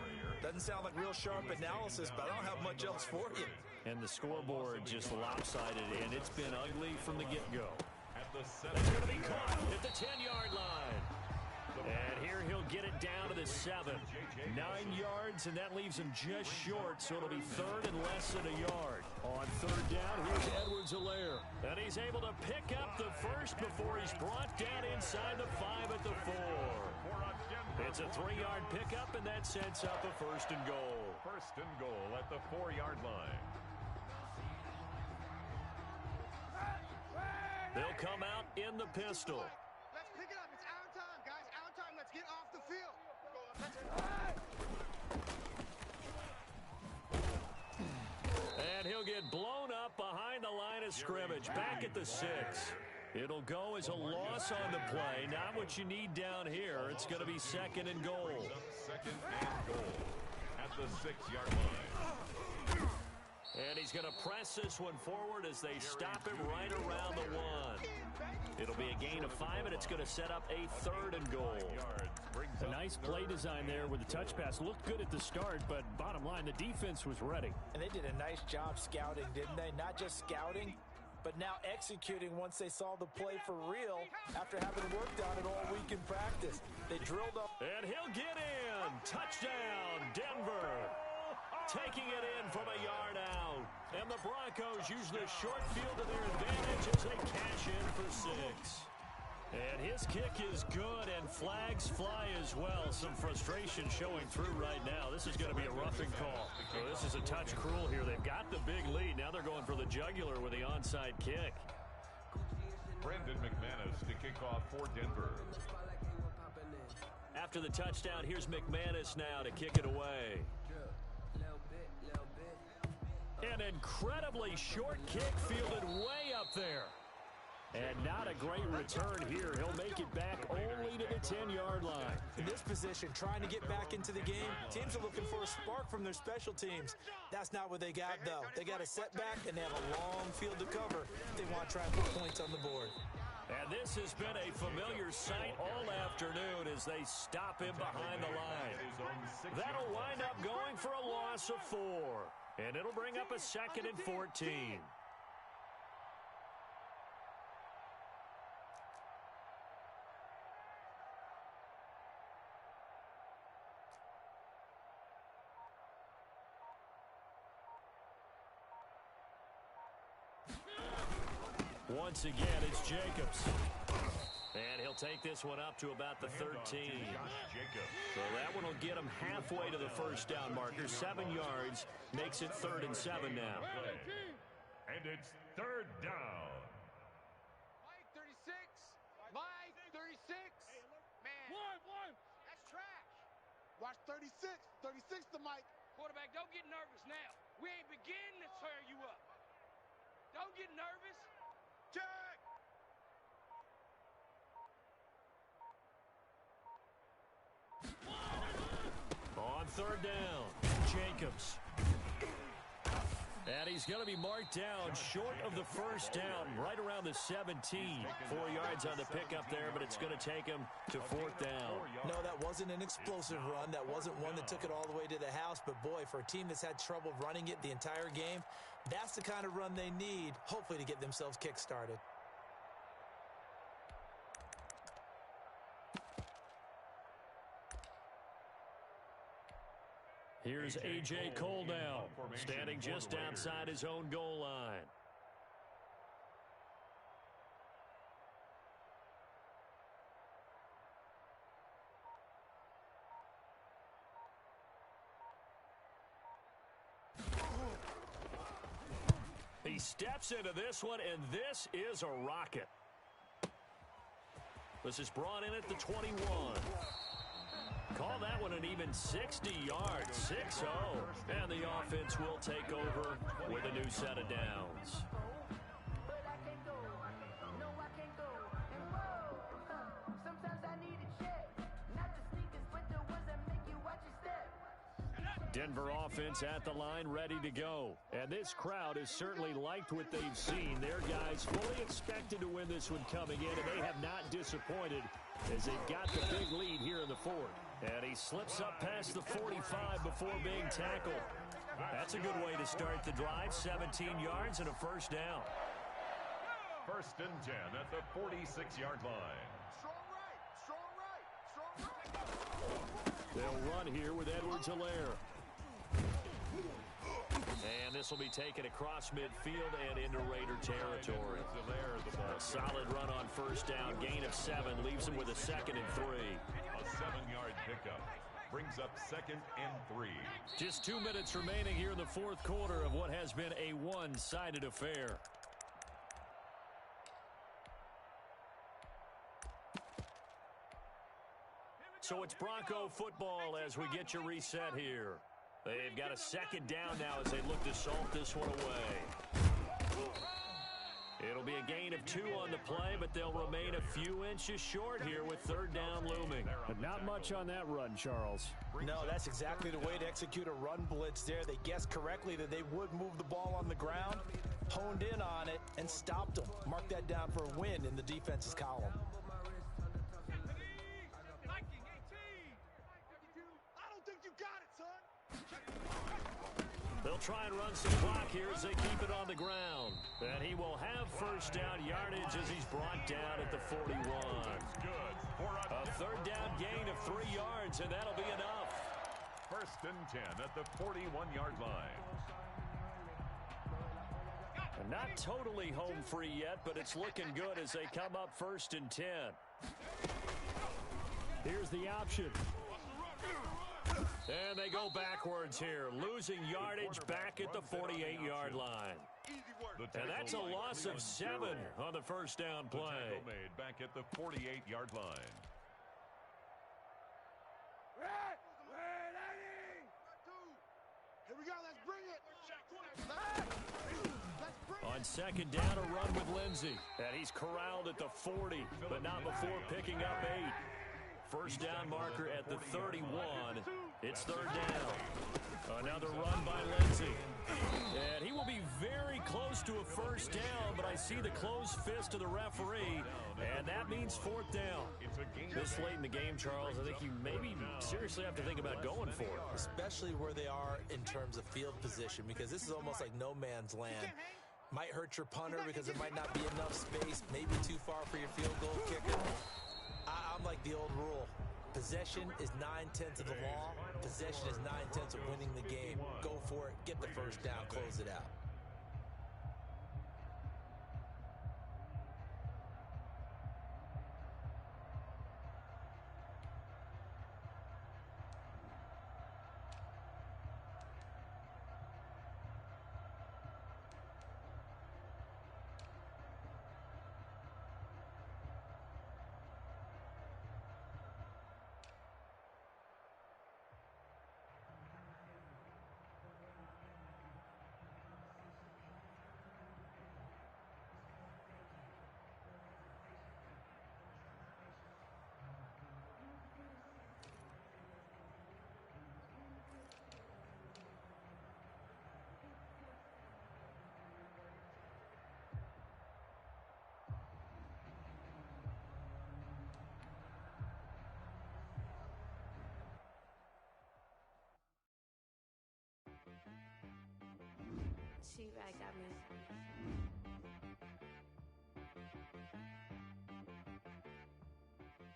Doesn't sound like real sharp analysis, but I don't have much else for you. And the scoreboard just lopsided, and it's been ugly from the get-go. That's going to be caught at the 10-yard line. And here he'll get it down to the 7. 9 yards, and that leaves him just short, so it'll be 3rd and less than a yard. On 3rd down, here's Edwards-Helaire. And he's able to pick up the first before he's brought down inside the 5 at the 4. It's a 3-yard pickup, and that sets up a 1st and goal. 1st and goal at the 4-yard line. They'll come out in the pistol. Let's pick it up. It's our time, guys. Our time. Let's get off the field. And he'll get blown up behind the line of scrimmage. Back at the 6. It'll go as a loss on the play. Not what you need down here. It's going to be 2nd and goal. 2nd and goal at the 6-yard line. And he's going to press this one forward as they stop him right around the 1. It'll be a gain of 5, and it's going to set up a 3rd and goal. A nice play design there with the touch pass. Looked good at the start, but bottom line, the defense was ready. And they did a nice job scouting, didn't they? Not just scouting, but now executing once they saw the play for real after having worked on it all week in practice. They drilled up. And he'll get in. Touchdown, Denver. Taking it in from a yard out. And the Broncos use the short field to their advantage as they cash in for 6. And his kick is good, and flags fly as well. Some frustration showing through right now. This is going to be a roughing call. So this is a touch cruel here. They've got the big lead. Now they're going for the jugular with the onside kick. Brandon McManus to kick off for Denver. After the touchdown, here's McManus now to kick it away. An incredibly short kick fielded way up there. And not a great return here. He'll make it back only to the 10-yard line. In this position, trying to get back into the game, teams are looking for a spark from their special teams. That's not what they got, though. They got a setback, and they have a long field to cover if they want to try and put points on the board. And this has been a familiar sight all afternoon as they stop him behind the line. That'll wind up going for a loss of 4. And it'll bring up a 2nd and 14. Once again, it's Jacobs. And he'll take this one up to about the 13. So that one will get him halfway to the first down marker. 7 yards makes it 3rd and 7 now. And it's 3rd down. Mike 36. Mike 36. Man. One. That's trash. Watch 36. 36 to Mike. Quarterback, don't get nervous now. We ain't beginning to tear you up. Don't get nervous. Check. On 3rd down, Jacobs. And he's going to be marked down short of the first down, right around the 17. 4 yards on the pickup there, but it's going to take him to 4th down. No, that wasn't an explosive run. That wasn't one that took it all the way to the house. But, boy, for a team that's had trouble running it the entire game, that's the kind of run they need, hopefully, to get themselves kick-started. Here's A.J. Cole now, standing just outside his own goal line. He steps into this one, and this is a rocket. This is brought in at the 21. Call that one an even 60 yards, 6-0. And the offense will take over with a new set of downs. Denver offense at the line, ready to go. And this crowd has certainly liked what they've seen. Their guys fully expected to win this one coming in, and they have not disappointed as they've got the big lead here in the 4th. And he slips up past the 45 before being tackled. That's a good way to start the drive. 17 yards and a first down. 1st and 10 at the 46-yard line. Strong right. They'll run here with Edwards-Helaire. And this will be taken across midfield and into Raider territory. A solid run on first down. Gain of 7 leaves him with a 2nd and 3. A 7-yard pickup brings up 2nd and 3. Just 2 minutes remaining here in the 4th quarter of what has been a one-sided affair. So it's Bronco football as we get you reset here. They've got a 2nd down now as they look to salt this one away. It'll be a gain of 2 on the play, but they'll remain a few inches short here with 3rd down looming. But not much on that run, Charles. No, that's exactly the way to execute a run blitz there. They guessed correctly that they would move the ball on the ground, honed in on it, and stopped them. Mark that down for a win in the defense's column. They'll try and run some clock here as they keep it on the ground. And he will have first down yardage as he's brought down at the 41. A 3rd down gain of 3 yards, and that'll be enough. 1st and 10 at the 41-yard line. And not totally home free yet, but it's looking good as they come up 1st and 10. Here's the option. And they go backwards here, losing yardage back at the 48-yard line. And that's a loss of 7 on the first down play. The tackle made back at the 48-yard line. Here we go, let's bring it. On second down, a run with Lindsey. And he's corralled at the 40, but not before picking up 8. First down marker at the 31. It's third down. Another run by Lindsey. And he will be very close to a first down, but I see the closed fist of the referee, and that means fourth down. This late in the game, Charles, I think you maybe seriously have to think about going for it. Especially where they are in terms of field position, because this is almost like no man's land. Might hurt your punter because there might not be enough space, maybe too far for your field goal kicker. I'm like the old rule. Possession is 9/10 of the law. Possession is 9/10 of winning the game. Go for it. Get the first down. Close it out. T-Rag got me.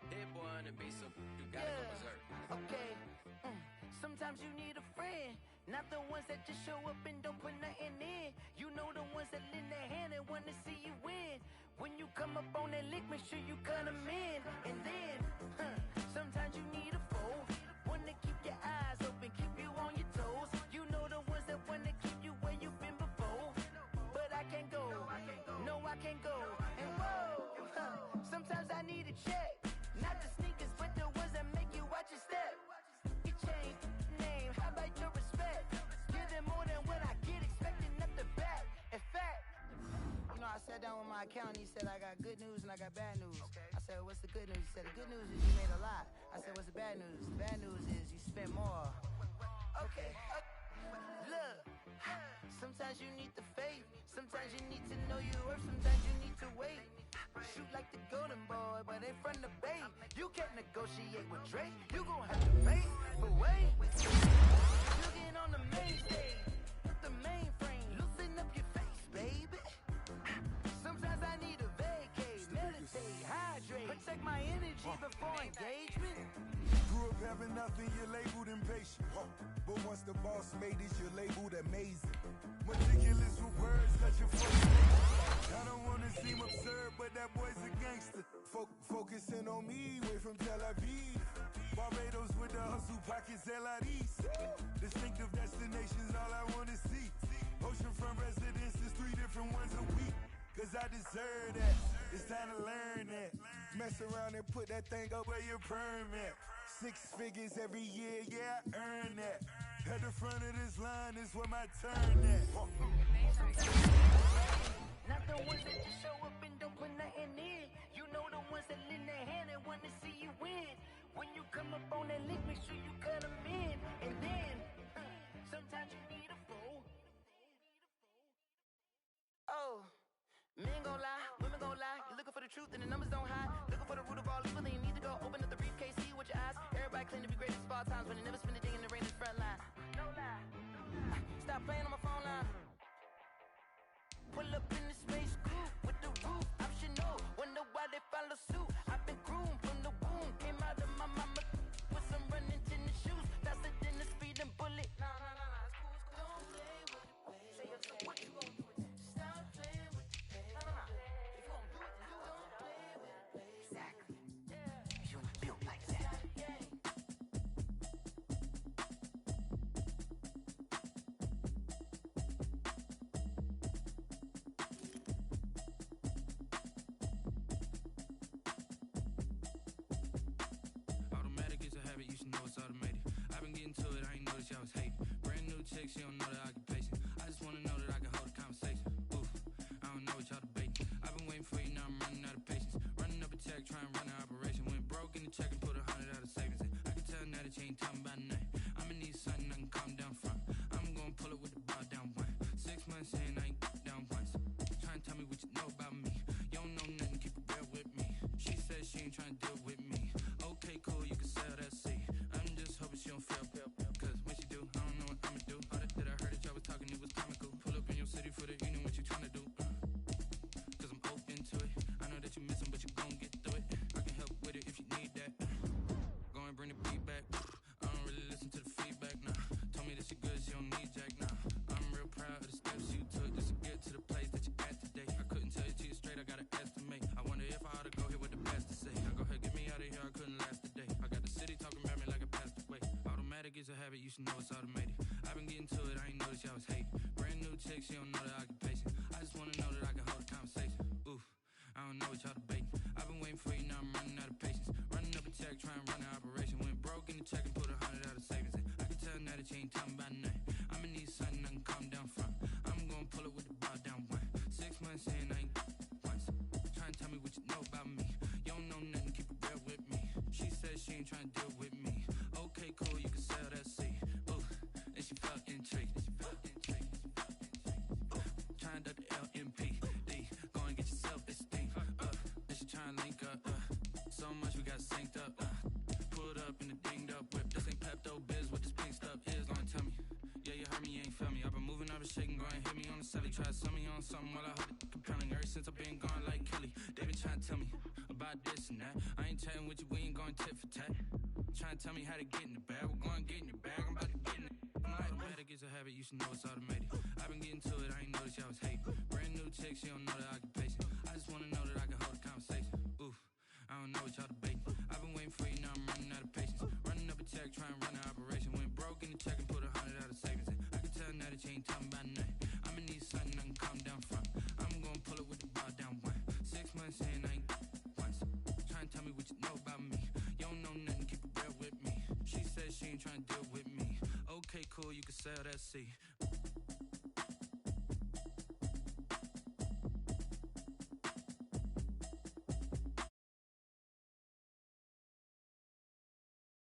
Hit boy on the beat, so you gotta go berserk. Okay. Sometimes you need a friend, not the ones that just show up and don't put nothing in. You know the ones that lend their hand and want to see you win. When you come up on that lick, make sure you cut them in. And then, sometimes you need a foe, one to keep your eyes open, keep you on your toes. You know the ones that want to keep you where you've been before. But I can't go, no I can't go. And whoa, sometimes I need a check. Not the sneakers, but the ones that make you watch your step. You change name, how about your respect? Give them more than what I get, expecting nothing back. In fact, you know, I sat down with my accountant, he said I got good news and I got bad news. I said, what's the good news? He said, the good news is you made a lot. I said, what's the bad news? The bad news is you spent more. Okay, look, sometimes you need the faith, sometimes you need to know your worth, sometimes you need to wait. Shoot like the golden boy, but in front of bait. You can't negotiate with Drake, you gon' have to pay. But wait, you get on the main stage, the mainframe, loosen up your face, baby. Sometimes I need a vacate, meditate, hydrate, protect my energy before engagement. Grew up having nothing, you're labeled impatient. But once the boss made it, you're labeled amazing. Meticulous with words, let your focus. I don't wanna seem absurd, but that boy's a gangster. Focusing on me, way from Tel Aviv. Barbados with the hustle pockets, LIDs. Distinctive destinations, all I wanna see. Oceanfront residences, 3 different ones a week. Cause I deserve that, it's time to learn that. Mess around and put that thing up where your perm at. 6 figures every year, yeah, I earn that. At the front of this line is where my turn at. Not the ones that just show up and don't put nothing in. You know the ones that lend their hand and want to see you win. When you come up on that lick, make sure you cut them in. And then, sometimes you need a fool. Oh, men gon' lie, women gon' lie. You're looking for the truth and the numbers don't hide. Looking for the root of all evil, then you need to go open up the briefcase, see with your eyes. Everybody claim to be greatest of all times, but they never spend a day in the rain in the front line. No lie. Stop playing on my phone line. Pull up in the space coupe with the roof optional. Wonder why they follow suit. I've been groomed from the womb. Came out of my mama with some running tennis shoes. Faster than the speeding bullet. Nah, it's cool, it's cool. Don't play with it, babe. Say your what you gon' do with it? Stop playing with it, babe. Nah. If you gon' do it, then do it. Don't play with it, babe. Exactly. Yeah. You built like that. Automatic is a habit, you should know it's automated. I've been getting to it, I ain't noticed y'all was hating. Brand new chick, she don't know the occupation. I just wanna know that I can hold a conversation. Oof, check, try and run an operation. Went broke in the check and put 100 out of savings in. I can tell now that you ain't talking about nothing. I'ma need something I can calm down from. I'm gonna pull it with the bar down one. 6 months in, I ain't down once. Try and tell me what you know about me. You don't know nothing, keep it real with me. She said she ain't trying to deal with me. Okay, cool, you can sell that seed. I'm just hoping she don't fail. Cause when she do, I don't know what I'ma do. All that I heard that y'all was talking, it was comical. Pull up in your city for the evening, what you tryna do? Cause I'm open to it. I know that you missing, but you gon' get through it. I can help with it if you need that. Go and bring the beat back. I don't really listen to the feedback, nah. Told me that she good, she don't need Jack, nah. I'm real proud of the steps you took just to get to the place that you at today. I couldn't tell you to you straight, I gotta estimate. I wonder if I ought to go here with the best to say. Now go ahead, get me out of here, I couldn't last a day. I got the city talking about me like I passed away. Automatic is a habit, you should know it's automated. I've been getting to it, I ain't noticed y'all was hating. Brand new chick, she don't know the occupation. I just wanna know that I can hold a conversation. Oof, I don't know what y'all debating. I've been waiting for you, now I'm running out of patience. Running up a check, try and run an operation. Went broke in the check and put 100 out of savings in. I can tell now that you ain't talking about nothing. I'ma need something I can calm down from. I'm gonna pull it with the bar down one. 6 months in, I ain't once. Try and tell me what you know about me. You don't know nothing, keep it real with me. She said she ain't trying to deal with me. Okay, cool, you can sell that seed. Ooh, and she felt intrigued. Try and duck the LMP. D, go and get your self-esteem. And she try and link up. So much we got synced up. Pulled up in the dinged up whip. This ain't Pepto Biz, what this pink stuff is. Long tell me. Yeah, you heard me, you ain't feel me. I've been moving, I've been shaking, go and hit me on the celly. Try to sell me on something while I hold it compelling. Ever since I've been gone like Kelly, they been trying to tell me about this and that. I ain't chatting with you, we ain't going tit for tat. Trying to tell me how to get in the bag. We're going to get in the bag, I'm about to get in it. Automatic is a habit, you should know it's automated. I've been getting to it, I ain't noticed y'all was hating. Brand new chick, she don't know the occupation. I just wanna know that I can hold a conversation. Oof, I don't know what y'all debating. I've been waiting for you, now I'm running out of patience. Running up a check, try and run an operation. Went broke in the check and put 100 out of savings in. I can tell now that you ain't talking about nothing. I'ma need something I can calm down from. I'm gonna pull it with the bar down one. 6 months in, I ain't once. Try and tell me what you know about me. You don't know nothing, keep it real with me. She said she ain't trying to deal with me. Okay, cool, you can sell that seed.